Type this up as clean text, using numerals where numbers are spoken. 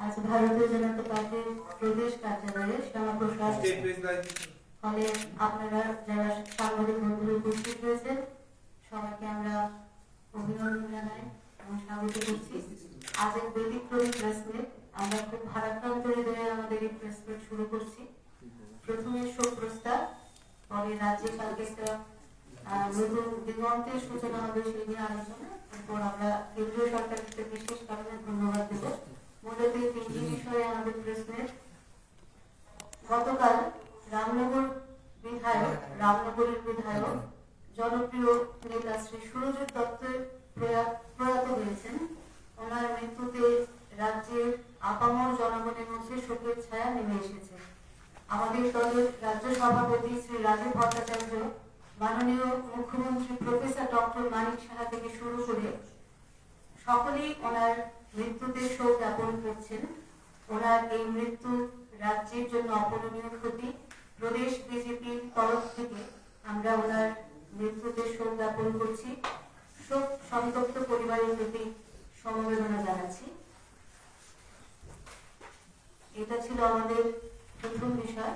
আজ ভারতীয় জনতা পার্টির প্রদেশ কার্যালয়ে শ্যামাপ্রসাদ হলে আপনারা যারা সাংবাদিক বন্ধুরা উপস্থিত হয়েছেন সবাইকে আমরা অভিনন্দন জানাই এবং স্বাগত করছি। আজ এক ব্যতিক্রমী প্রেস মিট, আমরা খুব ভারাক্রান্ত হৃদয়ে আমাদের এই প্রেস মিট শুরু করছি। প্রথমে শোক প্রস্তাব, পরে রাজ্যে কালকে একটা নতুন দিগন্তের সূচনা হবে সেই নিয়ে আলোচনা, এরপর আমরা কেন্দ্রীয় সরকারকে বিশেষ কারণে ধন্যবাদ দেব। মূলত এই তিনটি বিষয়ে আমাদের প্রেস মিট। গতকাল রামনগরের বিধায়ক জনপ্রিয় নেতা শ্রী সুরজিৎ দত্ত প্রয়াত হয়েছেন। ওনার মৃত্যুতে রাজ্যের আপামর জনগণের মধ্যে শোকের ছায়া নেমে এসেছে। আমাদের দলের রাজ্য সভাপতি শ্রী রাজীব ভট্টাচার্য, মাননীয় মুখ্যমন্ত্রী প্রফেসর ডক্টর মানিক সাহা থেকে শুরু করে সকলেই ওনার মৃত্যুতে শোক জ্ঞাপন করছেন। ওনার এই মৃত্যু রাজ্যের জন্য অপূরণীয় ক্ষতি। প্রদেশ বিজেপির তরফ থেকে আমরা ওনার মৃত্যুতে শোক জ্ঞাপন করছি। শোক সন্তপ্ত পরিবারের প্রতি সমবেদনা জানাচ্ছি। এটা ছিল আমাদের প্রথম বিষয়।